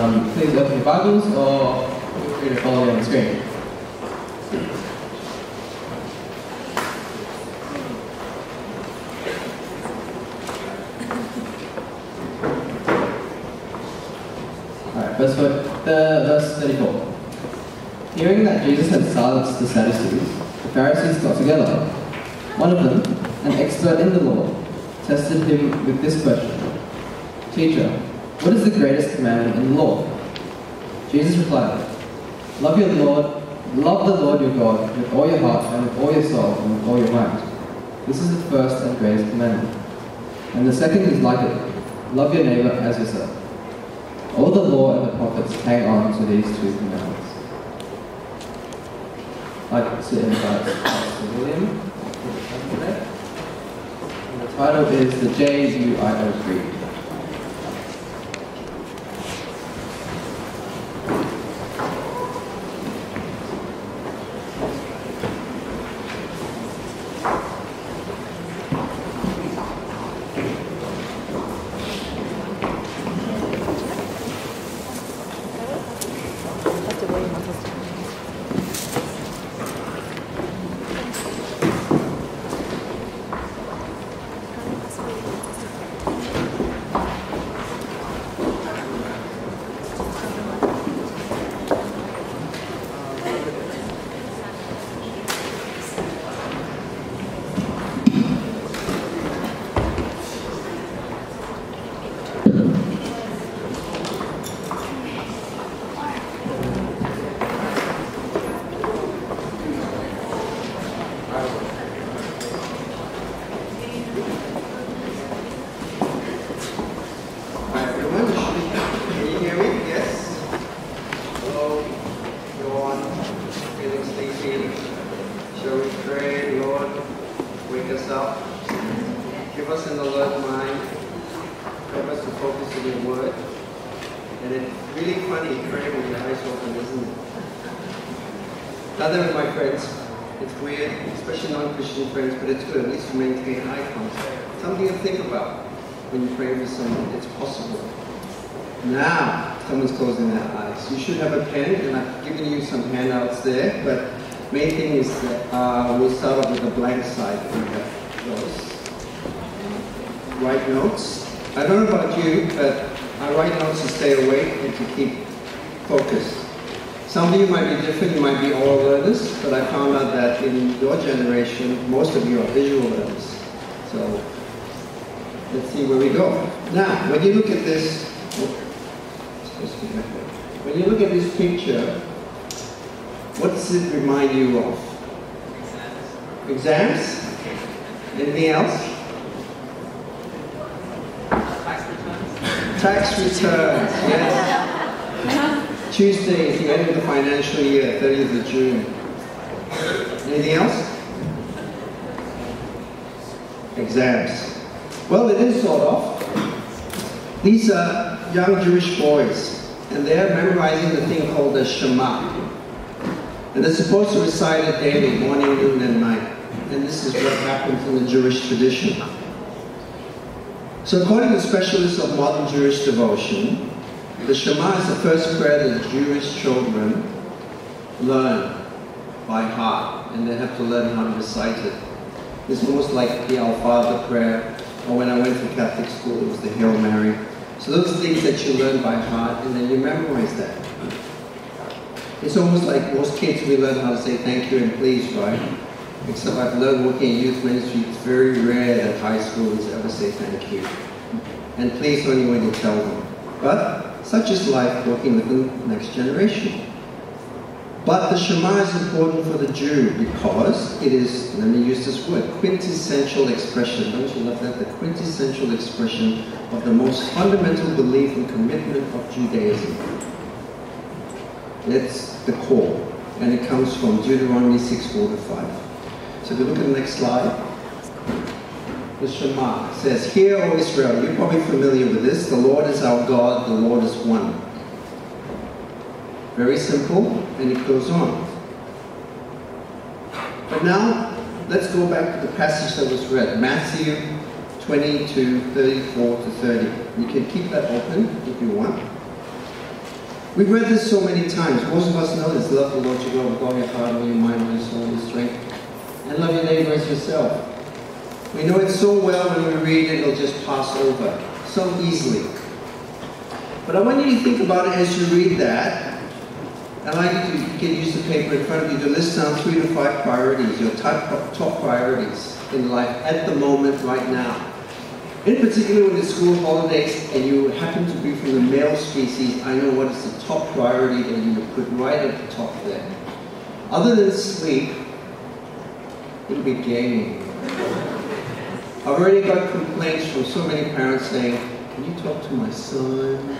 Please open your Bibles or feel free to follow me on the screen. Alright, verse 34. Hearing that Jesus had silenced the Sadducees, the Pharisees got together. One of them, an expert in the law, tested him with this question: Teacher, what is the greatest commandment in the law? Jesus replied, love the Lord your God with all your heart and with all your soul and with all your mind. This is the first and greatest commandment. And the second is like it, love your neighbor as yourself. All the law and the prophets hang on to these two commandments. I'd like to invite Pastor William. And the title is the J-UIO Creed. Other of my friends, it's weird, especially non-Christian friends, but it's good, at least to maintain eye contact. Something to think about when you pray for someone. It's possible. Now, someone's closing their eyes. You should have a pen, and I've given you some handouts there, but main thing is that we'll start off with the blank side. We have those. Write notes. I don't know about you, but I write notes to stay awake and to keep focused. Some of you might be different, you might be oral learners, but I found out that in your generation, most of you are visual learners. So, let's see where we go. Now, when you look at this, when you look at this picture, what does it remind you of? Exams? Anything else? Tax returns, yes. Tuesday is the end of the financial year, 30th of June. Anything else? Exams. Well, it is sort of. These are young Jewish boys, and they're memorizing the thing called the Shema. And they're supposed to recite it daily, morning, noon, and night. And this is what happens in the Jewish tradition. So according to specialists of modern Jewish devotion, the Shema is the first prayer that Jewish children learn by heart, and they have to learn how to recite it. It's almost like the Our Father prayer, or when I went to Catholic school, it was the Hail Mary. So those are things that you learn by heart, and then you memorize that. It's almost like most kids, we learn how to say thank you and please, right? Except I've learned working in youth ministry, it's very rare that high schoolers ever say thank you. And please only when you tell them. But such is life working with the next generation. But the Shema is important for the Jew because it is, let me use this word, quintessential expression. Don't you love that? The quintessential expression of the most fundamental belief and commitment of Judaism. It's the core. And it comes from Deuteronomy 6:4-5. So if you look at the next slide, the Shema says, "Hear, O Israel," you're probably familiar with this, "the Lord is our God, the Lord is one." Very simple, and it goes on. But now, let's go back to the passage that was read, Matthew 22:34-30. You can keep that open if you want. We've read this so many times. Most of us know this. Love the Lord your God with all your heart, all your mind, all your soul, all your strength. And love your neighbor as yourself. We know it so well when we read it, it'll just pass over so easily. But I want you to think about it as you read that. I'd like you to use the paper in front of you to list down 3 to 5 priorities, your top priorities in life at the moment right now. In particular, when it's school holidays and you happen to be from the male species, I know what is the top priority that you would put right at the top there. Other than sleep, it'll be gaming. I've already got complaints from so many parents saying, can you talk to my son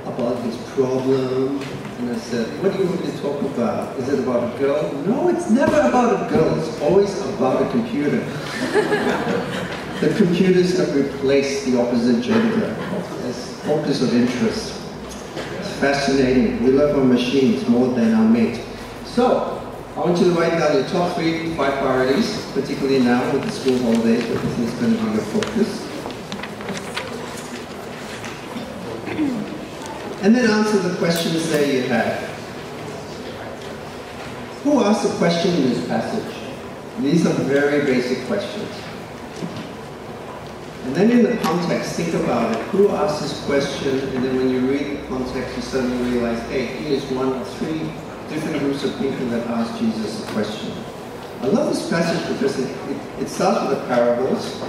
about his problem? And I said, what do you want me to talk about? Is it about a girl? No, it's never about a girl. It's always about a computer. The computers have replaced the opposite gender as focus of interest. It's fascinating. We love our machines more than our mate. So, I want you to write down your top 3 to 5 priorities, particularly now with the school holidays, because it's going to be your focus. And then answer the questions that you have. Who asked the question in this passage? These are very basic questions. And then in the context, think about it. Who asked this question? And then when you read the context, you suddenly realize, hey, here's one of 3 different groups of people that asked Jesus a question. I love this passage because it starts with the parables.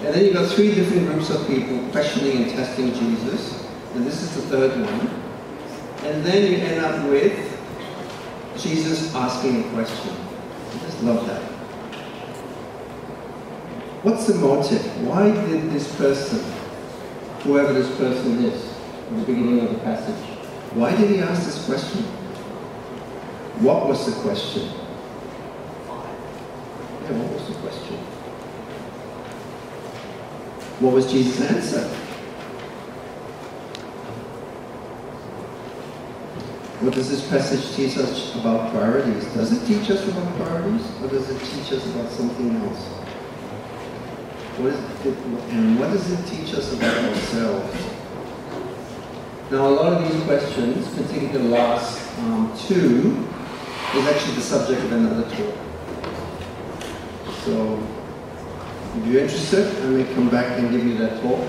And then you've got 3 different groups of people questioning and testing Jesus. And this is the 3rd one. And then you end up with Jesus asking a question. I just love that. What's the motive? Why did this person, whoever this person is, in the beginning of the passage, why did he ask this question? What was the question? Yeah, what was the question? What was Jesus' answer? What does this passage teach us about priorities? Does it teach us about priorities, or does it teach us about something else? And what does it teach us about ourselves? Now, a lot of these questions, particularly the last 2, is actually the subject of another talk. So, if you're interested, I may come back and give you that talk.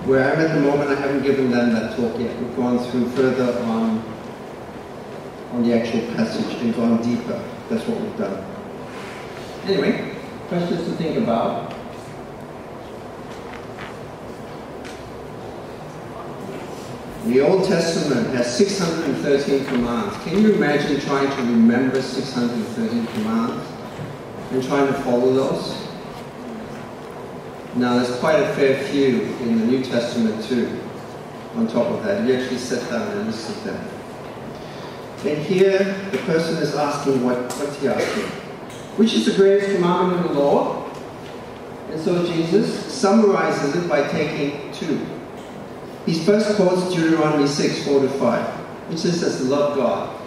Where I'm at the moment, I haven't given them that talk yet. We've gone through further on the actual passage and gone deeper. That's what we've done. Anyway, questions to think about. The Old Testament has 613 commands. Can you imagine trying to remember 613 commands and trying to follow those? Now, there's quite a fair few in the New Testament too, on top of that. You actually sit down and listen to them. And here, the person is asking, what's he asking? Which is the greatest commandment in the law? And so Jesus summarizes it by taking 2. He first quotes Deuteronomy 6, 4-5, which says, love God.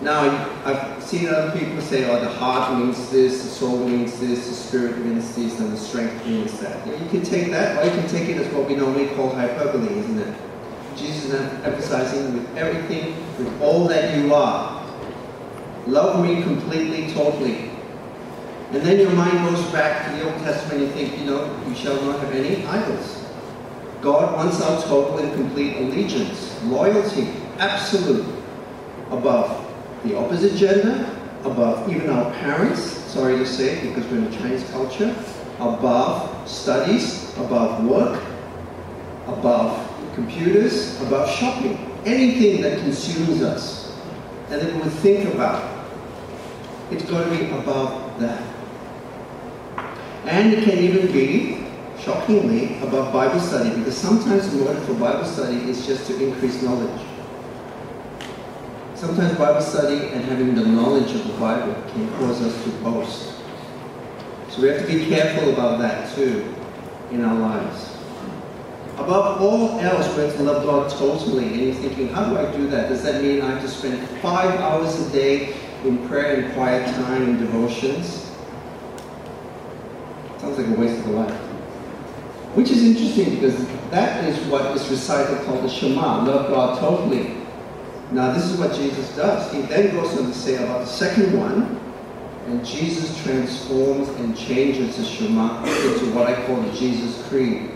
Now, I've seen other people say, oh, the heart means this, the soul means this, the spirit means this, and the strength means that. You can take that, or you can take it as what we normally call hyperbole, isn't it? Jesus is emphasizing with everything, with all that you are. Love me completely, totally. And then your mind goes back to the Old Testament and you think, you shall not have any idols. God wants our total and complete allegiance, loyalty, absolute, above the opposite gender, above even our parents, sorry to say, because we're in a Chinese culture, above studies, above work, above computers, above shopping, anything that consumes us and that we think about, it's got to be above that. And it can even be, shockingly, above Bible study, because sometimes the motive for Bible study is just to increase knowledge. Sometimes Bible study and having the knowledge of the Bible can cause us to boast. So we have to be careful about that too in our lives. Above all else, we're to love God totally. And you're thinking, how do I do that? Does that mean I have to spend 5 hours a day in prayer and quiet time and devotions? Sounds like a waste of a life. Which is interesting because that is what is recited called the Shema, love God totally. Now this is what Jesus does. He then goes on to say about the second one, and Jesus transforms and changes the Shema into what I call the Jesus Creed.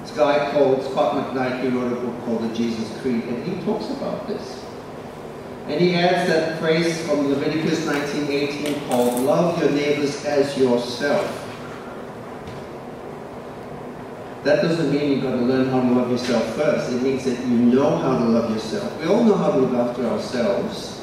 This guy called Scott McKnight, he wrote a book called the Jesus Creed, and he talks about this. And he adds that phrase from Leviticus 19:18 called, love your neighbors as yourself. That doesn't mean you've got to learn how to love yourself first. It means that you know how to love yourself. We all know how to look after ourselves.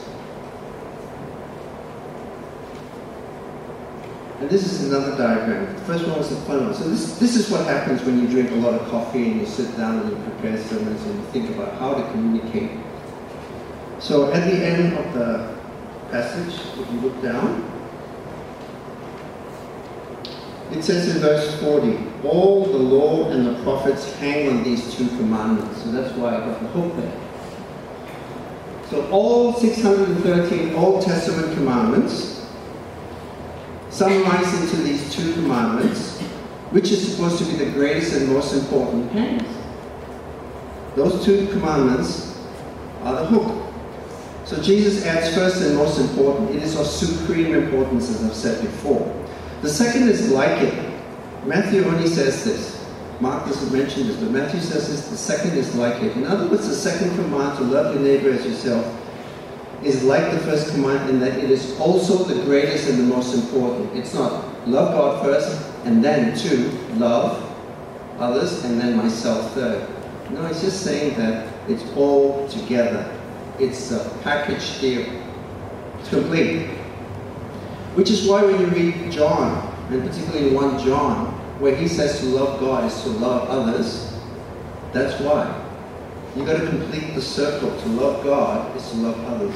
And this is another diagram. The first one was the fun one. So this is what happens when you drink a lot of coffee and you sit down and you prepare sermons and you think about how to communicate. So at the end of the passage, if you look down, it says in verse 40, all the law and the prophets hang on these two commandments. So that's why I got the hook there. So all 613 Old Testament commandments summarize into these two commandments, which is supposed to be the greatest and most important hangs. Those two commandments are the hook. So Jesus adds first and most important. It is of supreme importance, as I've said before. The second is like it. Matthew only says this. Mark doesn't mention this, but Matthew says this. The second is like it. In other words, the second command, to love your neighbor as yourself, is like the first command in that it is also the greatest and the most important. It's not love God first, and then two, love others, and then myself third. No, it's just saying that it's all together. It's a package deal. It's complete. Which is why when you read John, and particularly 1 John, where he says to love God is to love others, that's why. You've got to complete the circle. To love God is to love others.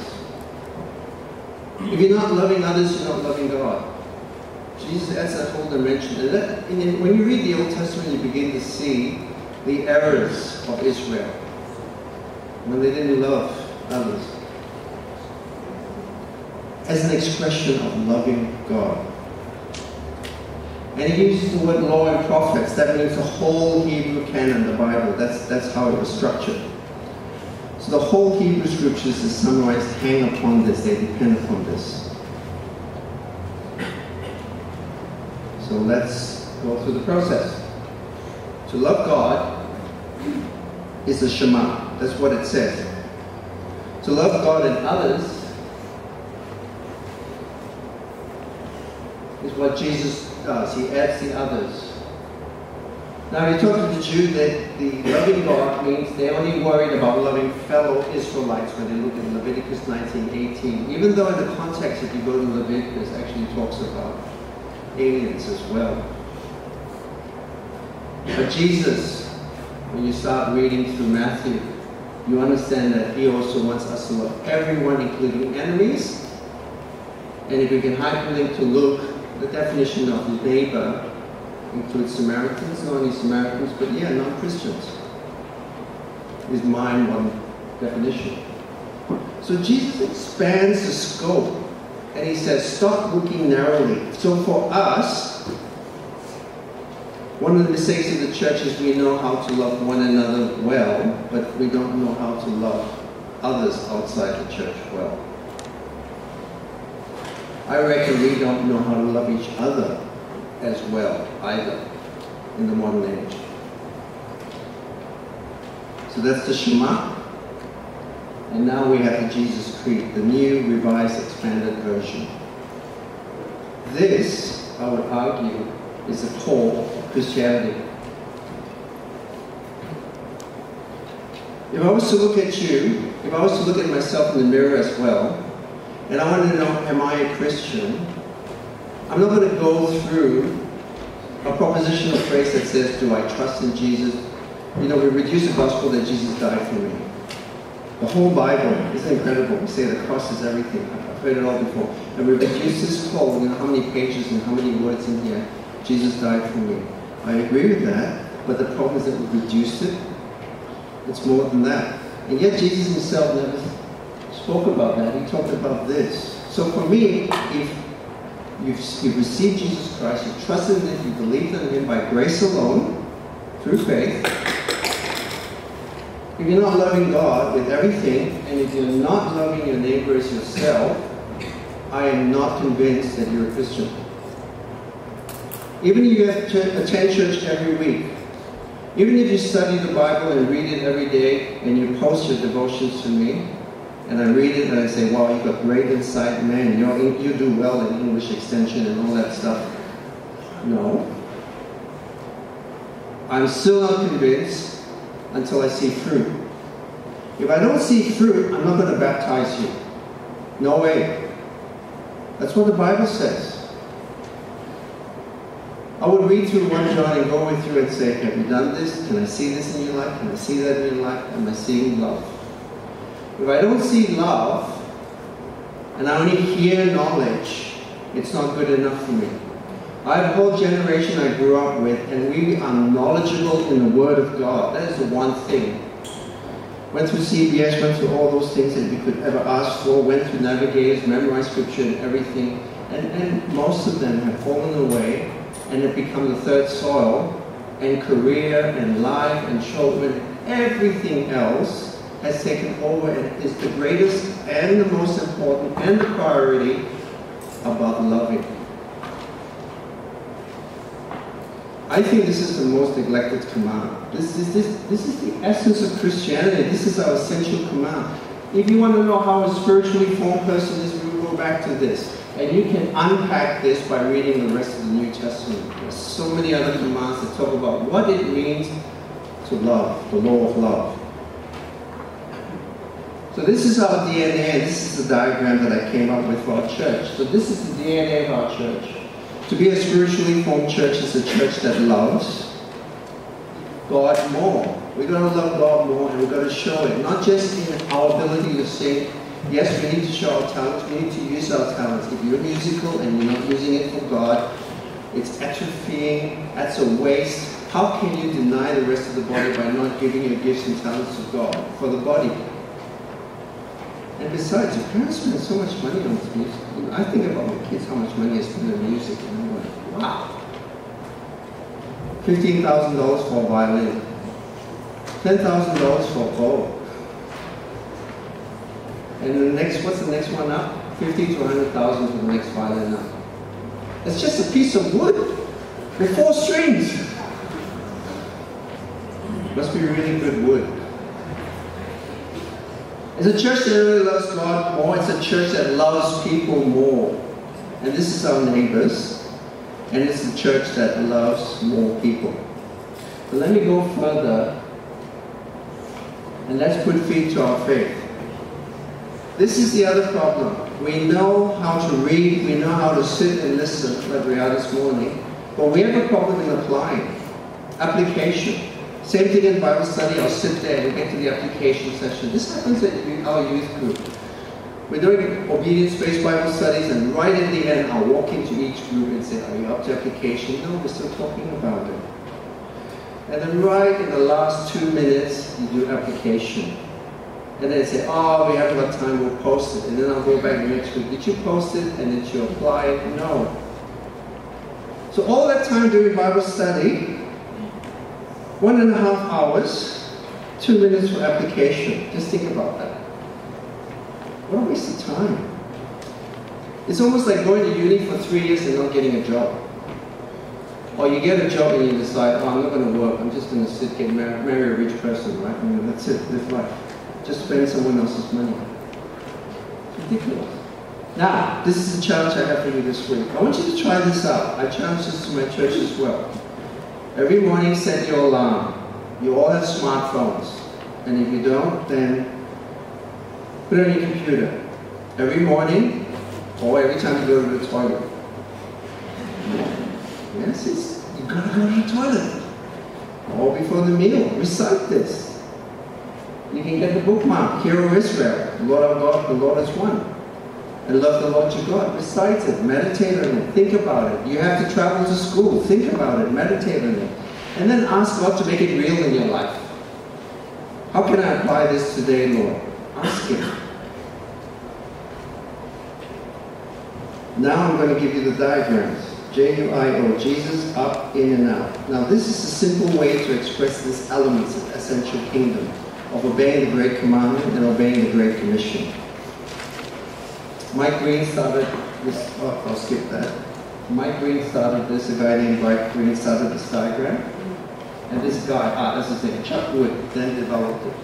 If you're not loving others, you're not loving God. Jesus adds that whole dimension. And when you read the Old Testament, you begin to see the errors of Israel when they didn't love others as an expression of loving God. And he uses the word law and prophets. That means the whole Hebrew canon, the Bible. That's how it was structured. So the whole Hebrew scriptures is summarized, hang upon this, they depend upon this. So let's go through the process. To love God is the Shema. That's what it says. To love God and others is what Jesus does. He adds the others. Now, you talk to the Jew that the loving God means they're only worried about loving fellow Israelites when they look at Leviticus 19:18. Even though in the context, if you go to Leviticus, actually talks about aliens as well. But Jesus, when you start reading through Matthew, you understand that he also wants us to love everyone, including enemies. And if we can hyperlink to Luke, the definition of neighbor includes Samaritans, not only Samaritans, but non-Christians. Is mine one definition. So Jesus expands the scope, and he says, stop looking narrowly. So for us, one of the mistakes of the church is we know how to love one another well, but we don't know how to love others outside the church well. I reckon we don't know how to love each other as well either in the modern age. So that's the Shema. And now we have the Jesus Creed, the new, revised, expanded version. This, I would argue, is the core of Christianity. If I was to look at you, if I was to look at myself in the mirror as well, and I wanted to know, am I a Christian? I'm not going to go through a propositional phrase that says, do I trust in Jesus? You know, we reduce the gospel that Jesus died for me. The whole Bible is incredible. We say the cross is everything. I've heard it all before. And we reduce this whole, how many pages and how many words in here. Jesus died for me. I agree with that, but the problem is that we reduced it. It's more than that. And yet Jesus himself never spoke about that. He talked about this. So for me, if you've received Jesus Christ, you've trusted in him, you believed in him by grace alone, through faith, If you're not loving God with everything, and if you're not loving your neighbor as yourself, I am not convinced that you're a Christian. Even if you attend church every week, even if you study the Bible and read it every day, and you post your devotions to me, and I read it and I say, wow, you got great insight, man, you do well in English extension and all that stuff. No. I'm still not convinced until I see fruit. If I don't see fruit, I'm not going to baptize you. No way. That's what the Bible says. I would read through 1 John and go through and say, have you done this? Can I see this in your life? Can I see that in your life? Am I seeing love? If I don't see love, and I only hear knowledge, it's not good enough for me. I have a whole generation I grew up with, and we are knowledgeable in the Word of God. That is the one thing. Went through CBS, went through all those things that we could ever ask for, went through Navigators, memorized Scripture and everything, and most of them have fallen away and have become the third soil, and career and life and children, everything else has taken over and is the greatest and the most important and the priority above loving. I think this is the most neglected command. This is the essence of Christianity. This is our essential command. If you want to know how a spiritually formed person is, we will go back to this. And you can unpack this by reading the rest of the New Testament. There's so many other commands that talk about what it means to love, the law of love. So this is our DNA, and this is the diagram that I came up with for our church. So this is the DNA of our church. To be a spiritually formed church is a church that loves God more. We've got to love God more, and we've got to show it. Not just in our ability to sing. Yes, we need to show our talents. We need to use our talents. If you're musical and you're not using it for God, it's atrophying. That's a waste. How can you deny the rest of the body by not giving your gifts and talents to God for the body? And besides, your parents spend so much money on this music. I think about my kids, how much money I spend on music, and I'm like, wow. $15,000 for a violin. $10,000 for a bow. And what's the next one up? 50 to 100,000 for the next violin up. It's just a piece of wood with 4 strings. Must be really good wood. It's a church that really loves God more. It's a church that loves people more. And this is our neighbors. And it's a church that loves more people. But let me go further. And let's put feet to our faith. This is the other problem. We know how to read, we know how to sit and listen, like we are this morning, but we have a problem in applying. Application. Same thing in Bible study, I'll sit there and get to the application session. This happens at our youth group. We're doing obedience-based Bible studies, and right in the end, I'll walk into each group and say, are you up to application? No, we're still talking about it. And then right in the last 2 minutes, you do application. And then say, oh, we haven't got time, we'll post it. And then I'll go back next week. Did you post it? And did you apply it? No. So all that time during Bible study, 1.5 hours, 2 minutes for application. Just think about that. What a waste of time. It's almost like going to uni for 3 years and not getting a job. Or you get a job and you decide, oh, I'm not going to work, I'm just going to sit, get marry a rich person, right? I mean, that's it, live life. Just spend someone else's money. It's ridiculous. Now, this is a challenge I have for you this week. I want you to try this out. I challenge this to my church as well. Every morning, set your alarm. You all have smartphones. And if you don't, then put it on your computer. Every morning, or every time you go to the toilet. Yes, you've got to go to the toilet. Or before the meal. Recite this. You can get the bookmark, Hear, O Israel, the Lord our God, the Lord is one. And love the Lord your God. Recite it, meditate on it, think about it. You have to travel to school, think about it, meditate on it. And then ask God to make it real in your life. How can I apply this today, Lord? Ask Him. Now I'm going to give you the diagrams. J-UIO, Jesus, up, in, and out. Now this is a simple way to express these elements of essential kingdom. of obeying the Great Commandment and obeying the Great Commission. Mike Green started this, I'll skip that. Mike Green started this, a guy named Mike Green started this diagram. And this guy, that's his name, Chuck Wood, then developed it.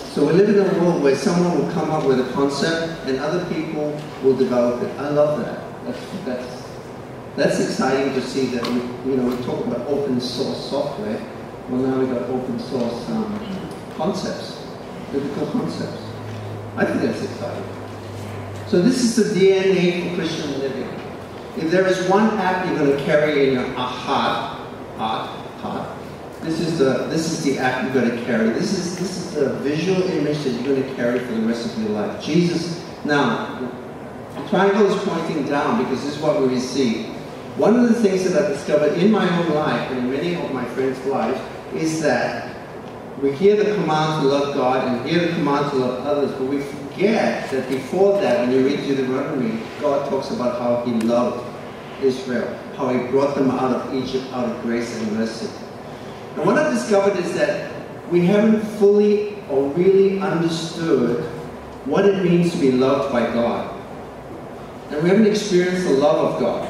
So we live in a world where someone will come up with a concept and other people will develop it. I love that. That's exciting to see that we talk about open source software. Well, now we've got open source concepts, biblical concepts. I think that's exciting. So this is the DNA for Christian living. If there is one app you're going to carry in your heart, this is the app you're going to carry. This is the visual image that you're going to carry for the rest of your life. Jesus. Now, the triangle is pointing down because this is what we receive. One of the things that I've discovered in my own life and in many of my friends' lives is that we hear the command to love God and hear the command to love others, but we forget that before that, when you read Deuteronomy, God talks about how He loved Israel, how He brought them out of Egypt, out of grace and mercy. And what I've discovered is that we haven't fully or really understood what it means to be loved by God. And we haven't experienced the love of God.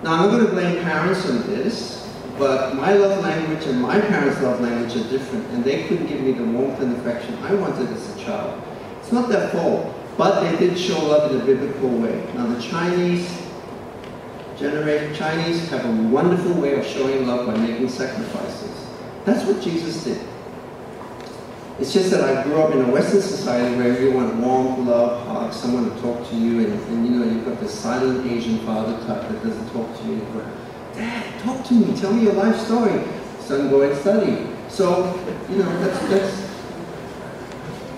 Now, I'm not going to blame parents on this, but my love language and my parents' love language are different, and they couldn't give me the warmth and affection I wanted as a child. It's not their fault, but they did show love in a biblical way. Now, the Chinese have a wonderful way of showing love by making sacrifices. That's what Jesus did. It's just that I grew up in a Western society where you want warmth, love, hugs, someone to talk to you, and you've got this silent Asian father type that doesn't talk to you. You go, Dad, talk to me, tell me your life story. Son, go and study. So,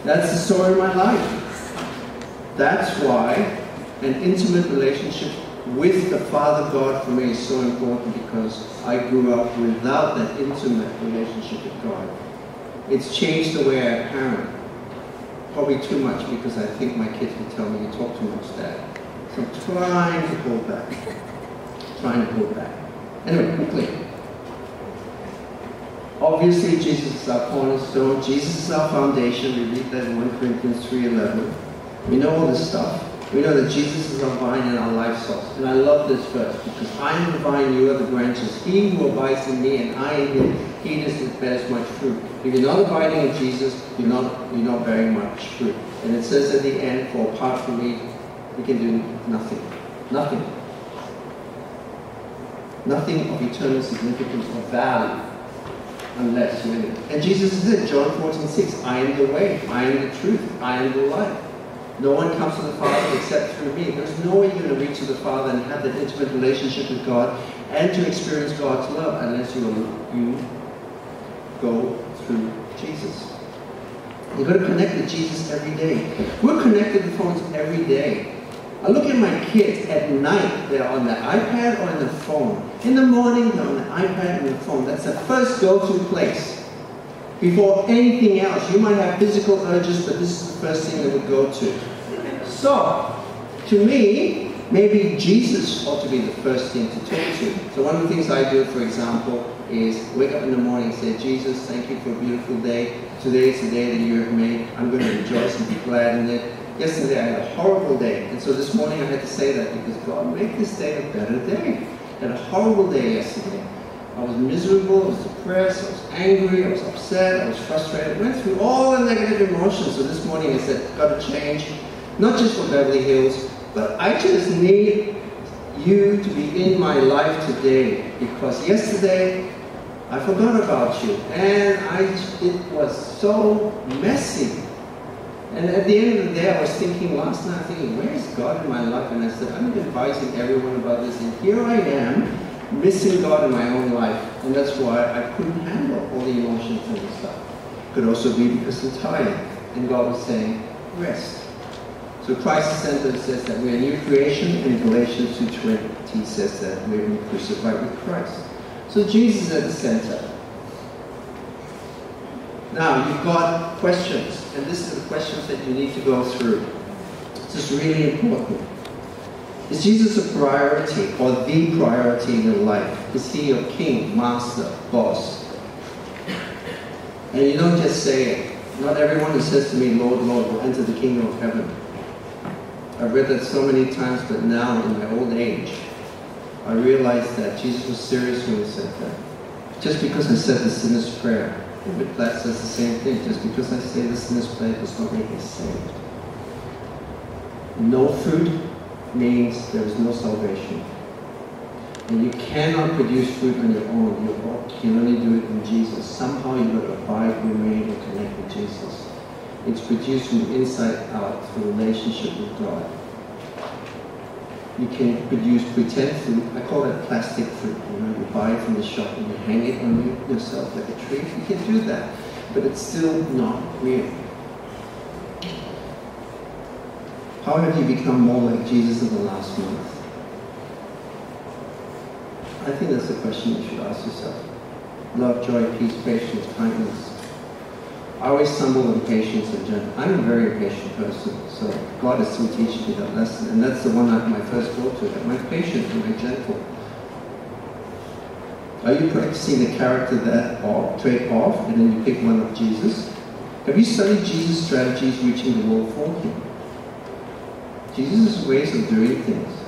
that's the story of my life. That's why an intimate relationship with the Father God for me is so important, because I grew up without that intimate relationship with God. It's changed the way I parent. Probably too much, because I think my kids will tell me, you talk too much, Dad. So I'm trying to hold back. Anyway, quickly. Obviously, Jesus is our cornerstone. Jesus is our foundation. We read that in 1 Corinthians 3:11. We know all this stuff. We know that Jesus is our vine and our life source. And I love this verse, because I am the vine, you are the branches. He who abides in me and I in him, he is that bears much fruit. If you're not abiding in Jesus, you're not bearing much fruit. And it says at the end, for apart from me, we can do nothing. Nothing. Nothing of eternal significance or value unless you're in it. And Jesus said, John 14:6, I am the way, I am the truth, I am the life. No one comes to the Father except through me. There's no way you're going to reach to the Father and have that intimate relationship with God and to experience God's love unless you go through Jesus. You've got to connect with Jesus every day. We're connected to phones every day. I look at my kids at night, they're on the iPad or on the phone. In the morning, they're on the iPad and the phone. That's the first go-to place. Before anything else, you might have physical urges, but this is the first thing they would go to. So, to me, maybe Jesus ought to be the first thing to talk to. So one of the things I do, for example, is wake up in the morning and say, Jesus, thank you for a beautiful day. Today is the day that you have made. I'm going to rejoice and be glad in it. Yesterday I had a horrible day, and so this morning I had to say that because God, make this day a better day. I had a horrible day yesterday. I was miserable, I was depressed, I was angry, I was upset, I was frustrated. I went through all the negative emotions. So this morning I said, got to change, not just for Beverly Hills, but I just need you to be in my life today, because yesterday I forgot about you, and it was so messy. And at the end of the day, I was thinking last night, where is God in my life? And I said, I'm advising everyone about this, and here I am, missing God in my own life, and that's why I couldn't handle all the emotions and stuff. Could also be because I'm tired, and God was saying, rest. So Christ Center says that we're a new creation, and Galatians 2:20 says that we're been crucified with Christ. So Jesus is at the center. Now you've got questions, and this is the questions that you need to go through. This is really important. Is Jesus a priority or the priority in your life? Is he your king, master, boss? And you don't just say it. Not everyone who says to me, Lord, Lord, will enter the kingdom of heaven. I've read that so many times, but now in my old age, I realize that Jesus was serious when he said that. Just because I said the sinner's prayer, David Platt says the same thing. Just because I say the sinner's prayer does not make me saved. No fruit means there is no salvation. And you cannot produce fruit on your own. You can only do it in Jesus. Somehow you've got to abide, remain, and connect with Jesus. It's produced from the inside out through relationship with God. You can produce pretend fruit. I call it plastic fruit. You buy it from the shop and you hang it on yourself like a tree. You can do that, but it's still not real. How have you become more like Jesus in the last month? I think that's the question you should ask yourself. Love, joy, peace, patience, kindness. I always stumble in patience and gentleness. I'm a very impatient person, so God is still teaching me that lesson. And that's the one I first brought to it. Am I patient? Am I gentle? Are you practicing the character trait off, and then you pick one of Jesus? Have you studied Jesus' strategies reaching the world for him? Jesus' ways of doing things.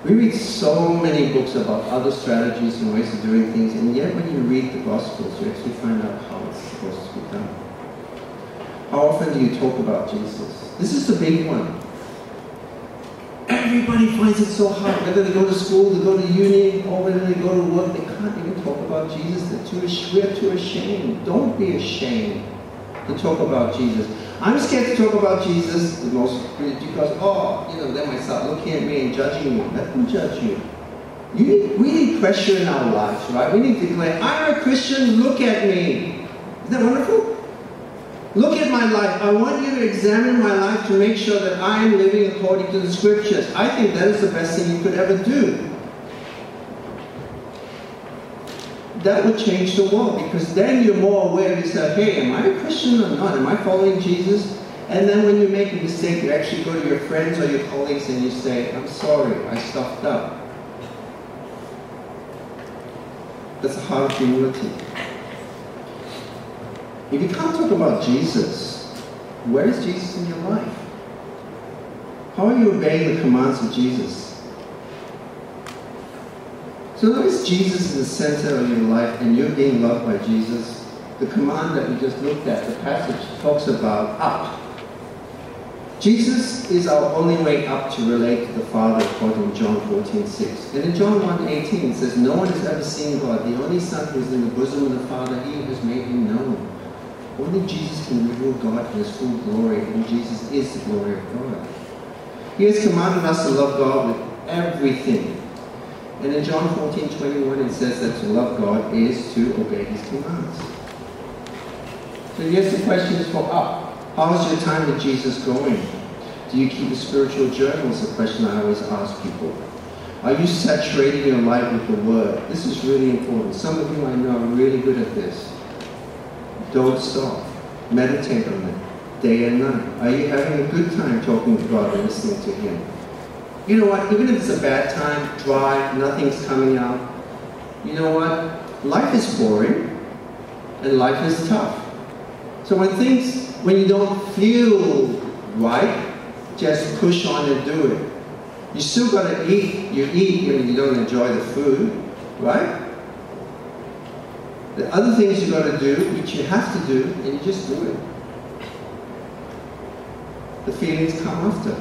We read so many books about other strategies and ways of doing things, and yet when you read the Gospels, you actually find out how it's supposed to be done. How often do you talk about Jesus? This is the big one. Everybody finds it so hard. Whether they go to school, they go to uni, or whether they go to work, they can't even talk about Jesus. We're too ashamed. Don't be ashamed to talk about Jesus. I'm scared to talk about Jesus the most because, they might start looking at me and judging me. Let them judge you. We need pressure in our lives, right? We need to declare, I'm a Christian, look at me. Isn't that wonderful? Look at my life. I want you to examine my life to make sure that I am living according to the Scriptures. I think that is the best thing you could ever do. That would change the world, because then you're more aware of yourself. Hey, am I a Christian or not? Am I following Jesus? And then when you make a mistake, you actually go to your friends or your colleagues and you say, I'm sorry, I stuffed up. That's a heart of humility. If you can't talk about Jesus, where is Jesus in your life? How are you obeying the commands of Jesus? So notice Jesus is the center of your life and you're being loved by Jesus. The command that we just looked at, the passage talks about up. Jesus is our only way up to relate to the Father, according to John 14:6. And in John 1:18 it says, no one has ever seen God. The only Son who is in the bosom of the Father, he has made him known. Only Jesus can reveal God in his full glory, and Jesus is the glory of God. He has commanded us to love God with everything. And in John 14:21 it says that to love God is to obey his commands. So here's the questions for up. How's your time with Jesus going? Do you keep a spiritual journal? Is a question I always ask people. Are you saturating your life with the Word? This is really important. Some of you I know are really good at this. Don't stop. Meditate on it, day and night. Are you having a good time talking to God and listening to him? You know what, even if it's a bad time, dry, nothing's coming out, you know what, life is boring and life is tough. So when you don't feel right, just push on and do it. You still got to eat. You eat when you don't enjoy the food, right? The other things you got to do, which you have to do, and you just do it. The feelings come after.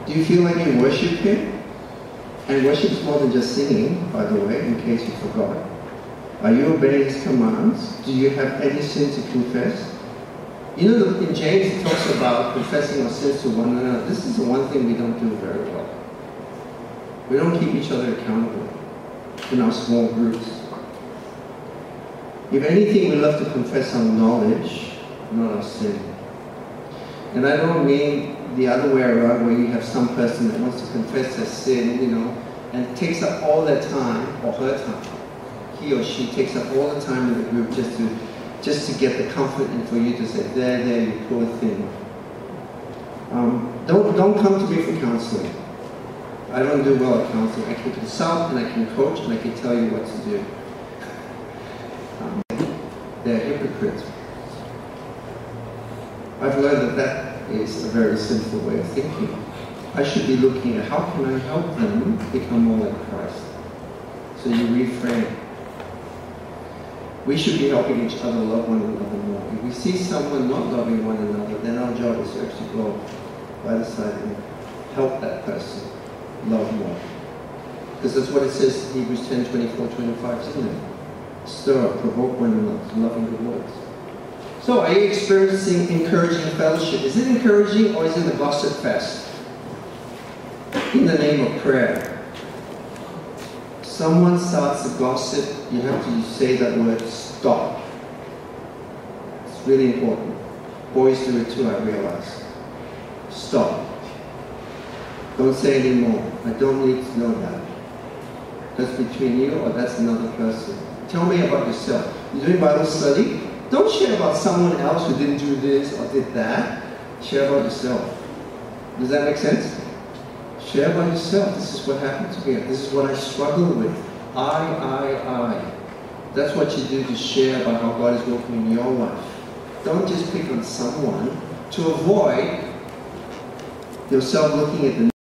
Do you feel like you worship him? And worship is more than just singing, by the way, in case you forgot. Are you obeying his commands? Do you have any sin to confess? You know, in James it talks about confessing our sins to one another. This is the one thing we don't do very well. We don't keep each other accountable in our small groups. If anything, we love to confess our knowledge, not our sin. And I don't mean the other way around, where you have some person that wants to confess their sin, and takes up all their time, or her time. He or she takes up all the time in the group just to get the comfort and for you to say, there, you poor thing. Don't come to me for counseling. I don't do well at counseling. I can consult and I can coach and I can tell you what to do. they're hypocrites. I've learned that that is a very sinful way of thinking. I should be looking at how can I help them become more like Christ. So you reframe. We should be helping each other love one another more. If we see someone not loving one another, then our job is to actually go by the side and help that person love more. Because that's what it says in Hebrews 10, 24, 25, isn't it? Stir up, provoke one another to loving good works. So are you experiencing encouraging fellowship? Is it encouraging or is it a gossip fest? In the name of prayer. Someone starts to gossip, you have to say that word, stop. It's really important. Boys do it too, I realize. Stop. Don't say anymore. I don't need to know that. That's between you or that's another person. Tell me about yourself. You're doing Bible study? Don't share about someone else who didn't do this or did that. Share about yourself. Does that make sense? Share about yourself. This is what happened to me. This is what I struggle with. I. That's what you do to share about how God is working in your life. Don't just pick on someone to avoid yourself looking at the